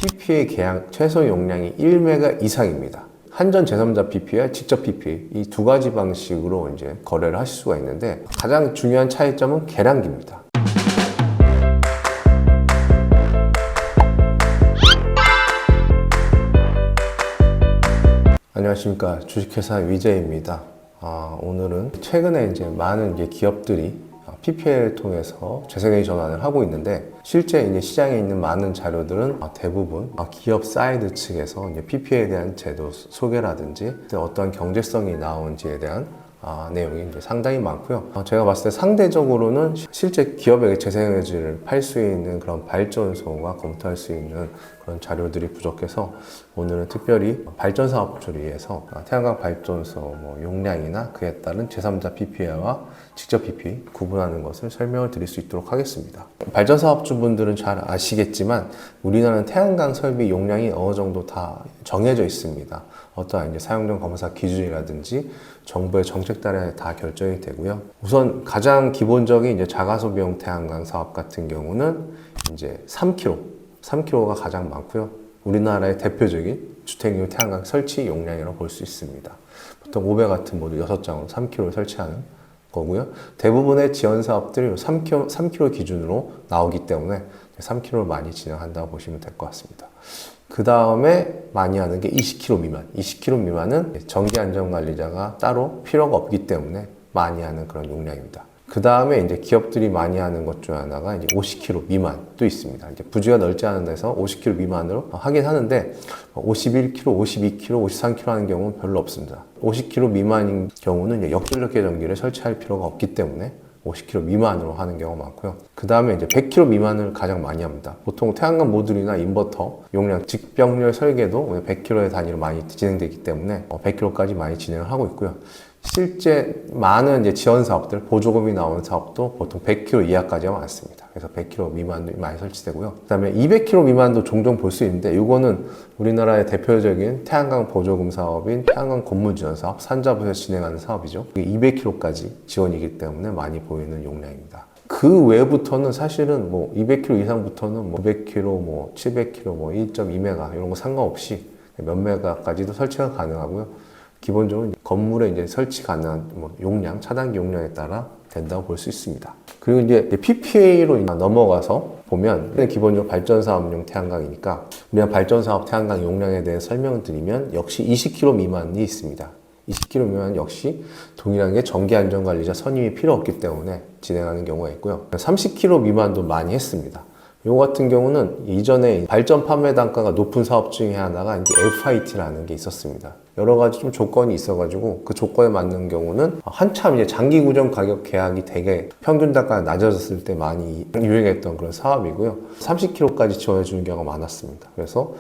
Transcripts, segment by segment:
PPA 계약 최소 용량이 1메가 이상입니다. 한전 제3자 PPA, 직접 PPA 이 두 가지 방식으로 이제 거래를 하실 수가 있는데 가장 중요한 차이점은 계량기입니다. 안녕하십니까, 주식회사 위재입니다. 오늘은 최근에 이제 많은 기업들이 PPA를 통해서 재생에너지 전환을 하고 있는데 실제 이제 시장에 있는 많은 자료들은 대부분 기업 사이드 측에서 이제 PPA에 대한 제도 소개라든지 어떠한 경제성이 나온지에 대한 내용이 이제 상당히 많고요. 제가 봤을 때 상대적으로는 실제 기업에게 재생에너지를 팔 수 있는 그런 발전소가 검토할 수 있는 그런 자료들이 부족해서 오늘은 특별히 발전사업주를 위해서 태양광 발전소 용량이나 그에 따른 제3자 PPA와 직접 PPA 구분하는 것을 설명을 드릴 수 있도록 하겠습니다. 발전사업주분들은 잘 아시겠지만 우리나라는 태양광 설비 용량이 어느 정도 다 정해져 있습니다. 어떠한 이제 사용전 검사 기준이라든지 정부의 정책 따라 다 결정이 되고요. 우선 가장 기본적인 이제 자가소비용 태양광 사업 같은 경우는 이제 3kg가 가장 많고요. 우리나라의 대표적인 주택용 태양광 설치 용량이라고 볼 수 있습니다. 보통 500 같은 모듈 6장으로 3kg를 설치하는 거고요. 대부분의 지원 사업들이 3kg 기준으로 나오기 때문에 3kg를 많이 진행한다고 보시면 될 것 같습니다. 그 다음에 많이 하는 게 20kg 미만. 20kg 미만은 전기안전관리자가 따로 필요가 없기 때문에 많이 하는 그런 용량입니다. 그 다음에 이제 기업들이 많이 하는 것 중 하나가 이제 50kg 미만도 있습니다. 이제 부지가 넓지 않은 데서 50kg 미만으로 하긴 하는데 51kg, 52kg, 53kg 하는 경우는 별로 없습니다. 50kg 미만인 경우는 이제 역전력 계전기를 설치할 필요가 없기 때문에 50kg 미만으로 하는 경우가 많고요. 그 다음에 이제 100kg 미만을 가장 많이 합니다. 보통 태양광 모듈이나 인버터 용량 직병렬 설계도 100kg의 단위로 많이 진행되기 때문에 100kg까지 많이 진행을 하고 있고요. 실제 많은 이제 지원 사업들, 보조금이 나오는 사업도 보통 100kg 이하까지가 많습니다. 그래서 100kg 미만도 많이 설치되고요. 그 다음에 200kg 미만도 종종 볼 수 있는데 이거는 우리나라의 대표적인 태양광 보조금 사업인 태양광 건물 지원 사업, 산자부에서 진행하는 사업이죠. 200kg까지 지원이기 때문에 많이 보이는 용량입니다. 그 외부터는 사실은 200kg 이상부터는 500kg, 700kg, 1.2메가 이런 거 상관없이 몇 메가까지도 설치가 가능하고요. 기본적으로 건물에 이제 설치 가능한 용량, 차단기 용량에 따라 된다고 볼 수 있습니다. 그리고 이제 PPA로 넘어가서 보면 기본적으로 발전사업용 태양광이니까 우리가 발전사업 태양광 용량에 대해 설명을 드리면 역시 20kg 미만이 있습니다. 20kg 미만 역시 동일하게 전기안전관리자 선임이 필요 없기 때문에 진행하는 경우가 있고요. 30kg 미만도 많이 했습니다. 요 같은 경우는 이전에 발전 판매 단가가 높은 사업 중에 하나가 이제 FIT라는 게 있었습니다. 여러 가지 좀 조건이 있어가지고 그 조건에 맞는 경우는 한참 이제 장기 구정 가격 계약이 되게 평균 단가가 낮아졌을 때 많이 유행했던 그런 사업이고요. 30kg까지 지원해 주는 경우가 많았습니다. 그래서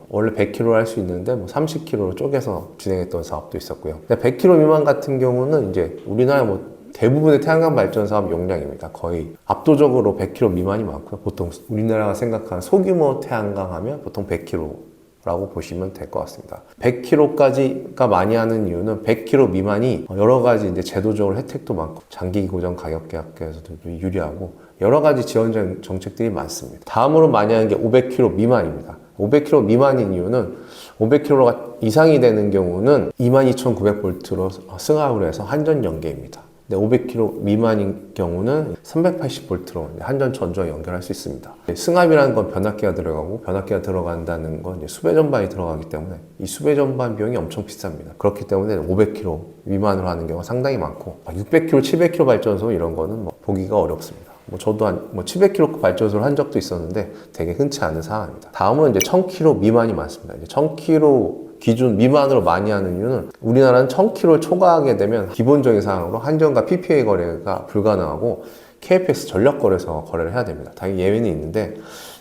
원래 100kg로 할 수 있는데 30kg로 쪼개서 진행했던 사업도 있었고요. 근데 100kg 미만 같은 경우는 이제 우리나라 대부분의 태양광 발전 사업 용량입니다. 거의 압도적으로 100kg 미만이 많고요. 보통 우리나라가 생각하는 소규모 태양광 하면 보통 100kg라고 보시면 될 것 같습니다. 100kg까지가 많이 하는 이유는 100kg 미만이 여러 가지 이제 제도적으로 혜택도 많고 장기 고정 가격 계약에서도 유리하고 여러 가지 지원 정책들이 많습니다. 다음으로 많이 하는 게 500kg 미만입니다. 500kg 미만인 이유는 500kg 이상이 되는 경우는 22,900V로 승합을 해서 한전 연계입니다. 500kg 미만인 경우는 380V로 한전 전조와 연결할 수 있습니다. 승합이라는 건 변압기가 들어가고 변압기가 들어간다는 건 수배 전반이 들어가기 때문에 이 수배 전반 비용이 엄청 비쌉니다. 그렇기 때문에 500kg 미만으로 하는 경우가 상당히 많고 600kg, 700kg 발전소 이런 거는 보기가 어렵습니다. 저도 700kg 발전소를 한 적도 있었는데 되게 흔치 않은 상황입니다. 다음은 이제 1000kg 미만이 많습니다. 이제 1000kg 기준 미만으로 많이 하는 이유는 우리나라는 1000kg를 초과하게 되면 기본적인 사항으로 한전과 PPA 거래가 불가능하고 KFX 전력거래소 거래를 해야 됩니다. 당연히 예외는 있는데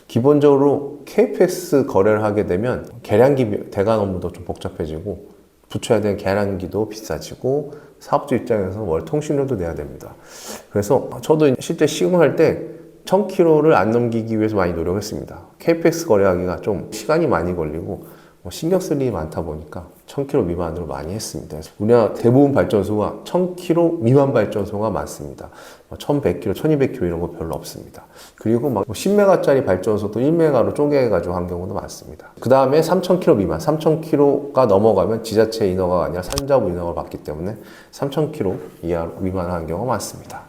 기본적으로 KFX 거래를 하게 되면 계량기 대관 업무도 좀 복잡해지고 붙여야 되는 계량기도 비싸지고 사업주 입장에서 월 통신료도 내야 됩니다. 그래서 저도 실제 시공할 때 1000kg를 안 넘기기 위해서 많이 노력했습니다. KFX 거래하기가 좀 시간이 많이 걸리고 신경 쓸 일이 많다 보니까 1000km 미만으로 많이 했습니다. 우리나라 대부분 발전소가 1000km 미만 발전소가 많습니다. 1100km, 1200km 이런 거 별로 없습니다. 그리고 막 10메가짜리 발전소도 1메가로 쪼개가지고 한 경우도 많습니다. 그 다음에 3000km 미만, 3000km가 넘어가면 지자체 인허가가 아니라 산자부 인허가를 받기 때문에 3000km 이하 미만을 한 경우가 많습니다.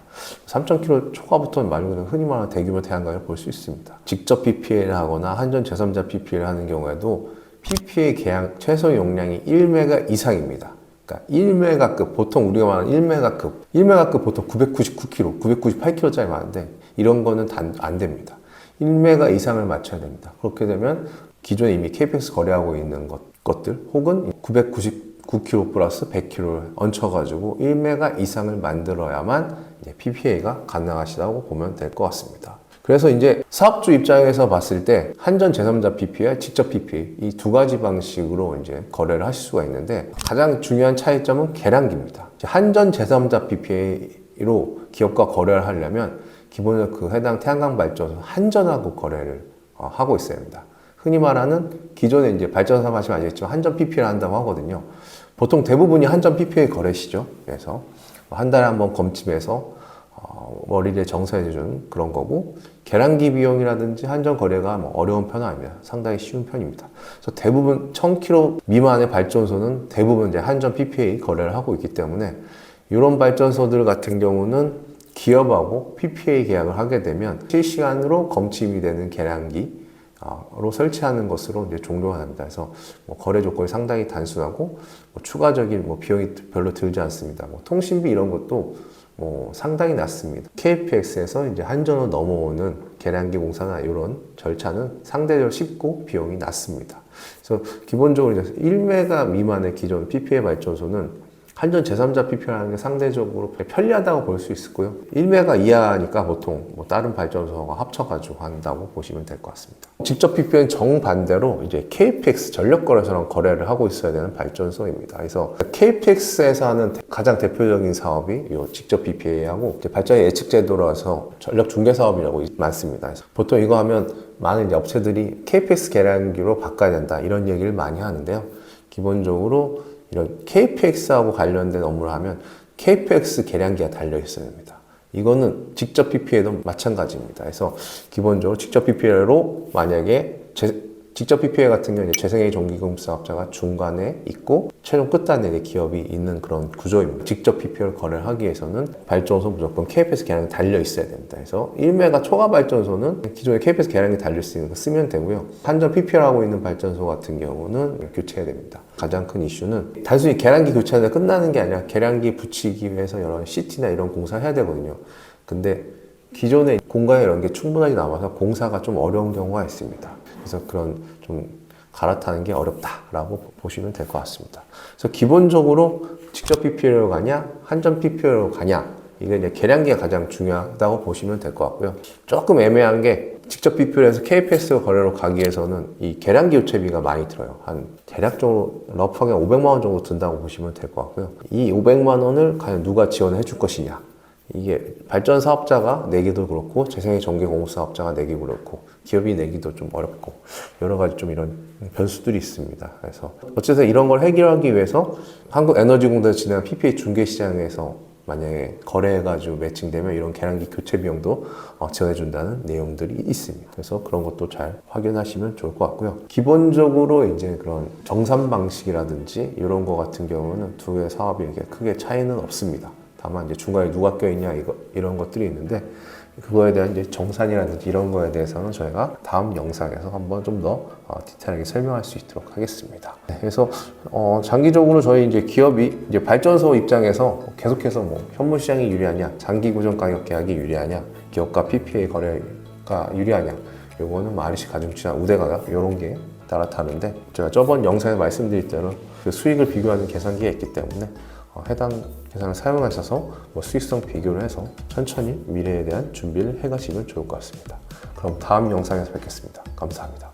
3000km 초과부터 말 그대로 흔히 말하는 대규모 태양광을 볼 수 있습니다. 직접 PPA를 하거나 한전 제3자 PPA를 하는 경우에도 PPA 계약 최소 용량이 1메가 이상입니다. 그러니까 1메가급, 보통 우리가 말하는 1메가급 보통 999km, 998km짜리 많은데 이런 거는 안 됩니다. 1메가 이상을 맞춰야 됩니다. 그렇게 되면 기존에 이미 KPX 거래하고 있는 것들 혹은 999km 플러스 100km를 얹혀가지고 1메가 이상을 만들어야만 이제 PPA가 가능하시다고 보면 될 것 같습니다. 그래서 이제 사업주 입장에서 봤을 때 한전 제3자 PPA, 직접 PPA 이 두 가지 방식으로 이제 거래를 하실 수가 있는데 가장 중요한 차이점은 계량기입니다. 한전 제3자 PPA로 기업과 거래를 하려면 기본적으로 그 해당 태양광 발전소 한전하고 거래를 하고 있어야 합니다. 흔히 말하는 기존에 이제 발전소 사업하시면 아시겠지만 한전 PPA를 한다고 하거든요. 보통 대부분이 한전 PPA 거래시죠. 그래서 한 달에 한번 검침해서 월일에 정산해주는 그런 거고 계량기 비용이라든지 한전 거래가 어려운 편은 아닙니다. 상당히 쉬운 편입니다. 그래서 대부분 1000km 미만의 발전소는 대부분 이제 한전 PPA 거래를 하고 있기 때문에 이런 발전소들 같은 경우는 기업하고 PPA 계약을 하게 되면 실시간으로 검침이 되는 계량기로 설치하는 것으로 이제 종료가 됩니다. 그래서 거래 조건이 상당히 단순하고 추가적인 비용이 별로 들지 않습니다. 통신비 이런 것도 상당히 낮습니다. KPX에서 이제 한전으로 넘어오는 계량기 공사나 이런 절차는 상대적으로 쉽고 비용이 낮습니다. 그래서 기본적으로 이제 1메가 미만의 기존 PPA 발전소는 한전 제3자 PPA라는 게 상대적으로 편리하다고 볼 수 있고요. 1메가 이하니까 보통 다른 발전소가 합쳐가지고 한다고 보시면 될 것 같습니다. 직접 PPA는 정반대로 이제 KPX 전력거래소랑 거래를 하고 있어야 되는 발전소입니다. 그래서 KPX에서 하는 가장 대표적인 사업이 이 직접 PPA하고 발전의 예측 제도라서 전력 중개 사업이라고 많습니다. 그래서 보통 이거 하면 많은 이제 업체들이 KPX 계량기로 바꿔야 된다 이런 얘기를 많이 하는데요. 기본적으로 이런 KPX하고 관련된 업무를 하면 KPX 계량기가 달려 있어야 됩니다. 이거는 직접 PPA도 마찬가지입니다. 그래서 기본적으로 직접 PPA로 만약에 직접 PPA 같은 경우는 재생에너지 전기공급 사업자가 중간에 있고 최종 끝단에 기업이 있는 그런 구조입니다. 직접 PPA를 거래를 하기 위해서는 발전소 무조건 KPS 계량이 달려 있어야 됩니다. 그래서 1메가 초과 발전소는 기존에 KPS 계량이 달릴 수 있는 거 쓰면 되고요. 한전 PPA를 하고 있는 발전소 같은 경우는 교체해야 됩니다. 가장 큰 이슈는 단순히 계량기 교체하다 끝나는 게 아니라 계량기 붙이기 위해서 여러 CT나 이런 공사를 해야 되거든요. 근데 기존에 공간에 이런 게 충분하지 않아서 공사가 좀 어려운 경우가 있습니다. 그래서 그런 좀 갈아타는 게 어렵다라고 보시면 될 것 같습니다. 그래서 기본적으로 직접 PPA로 가냐, 한전 PPA로 가냐, 이게 이제 계량기가 가장 중요하다고 보시면 될 것 같고요. 조금 애매한 게 직접 PPA에서 KPS 거래로 가기 위해서는 이 계량기 교체비가 많이 들어요. 한 대략적으로 러프하게 500만 원 정도 든다고 보시면 될 것 같고요. 이 500만 원을 과연 누가 지원해 줄 것이냐. 이게 발전 사업자가 내기도 그렇고 재생에너지 전기 공급 사업자가 내기도 그렇고 기업이 내기도 좀 어렵고 여러 가지 좀 이런 변수들이 있습니다. 그래서 어쨌든 이런 걸 해결하기 위해서 한국에너지공단에서 진행한 PPA 중개 시장에서 만약에 거래해가지고 매칭되면 이런 계량기 교체 비용도 지원해준다는 내용들이 있습니다. 그래서 그런 것도 잘 확인하시면 좋을 것 같고요. 기본적으로 이제 그런 정산 방식이라든지 이런 거 같은 경우는 두 개의 사업이 이렇게 크게 차이는 없습니다. 다만 이제 중간에 누가 껴있냐 이런 것들이 있는데 그거에 대한 이제 정산이라든지 이런 거에 대해서는 저희가 다음 영상에서 한번 좀 더 디테일하게 설명할 수 있도록 하겠습니다. 네, 그래서 장기적으로 저희 이제 기업이 이제 발전소 입장에서 계속해서 현물 시장이 유리하냐, 장기 고정 가격 계약이 유리하냐, 기업과 PPA 거래가 유리하냐, 요거는 REC 가중치나 우대 가격 이런 게 따라 다른데 제가 저번 영상에 말씀드릴 대로 그 수익을 비교하는 계산기가 있기 때문에 해당 계산을 사용하셔서 수익성 비교를 해서 천천히 미래에 대한 준비를 해가시면 좋을 것 같습니다. 그럼 다음 영상에서 뵙겠습니다. 감사합니다.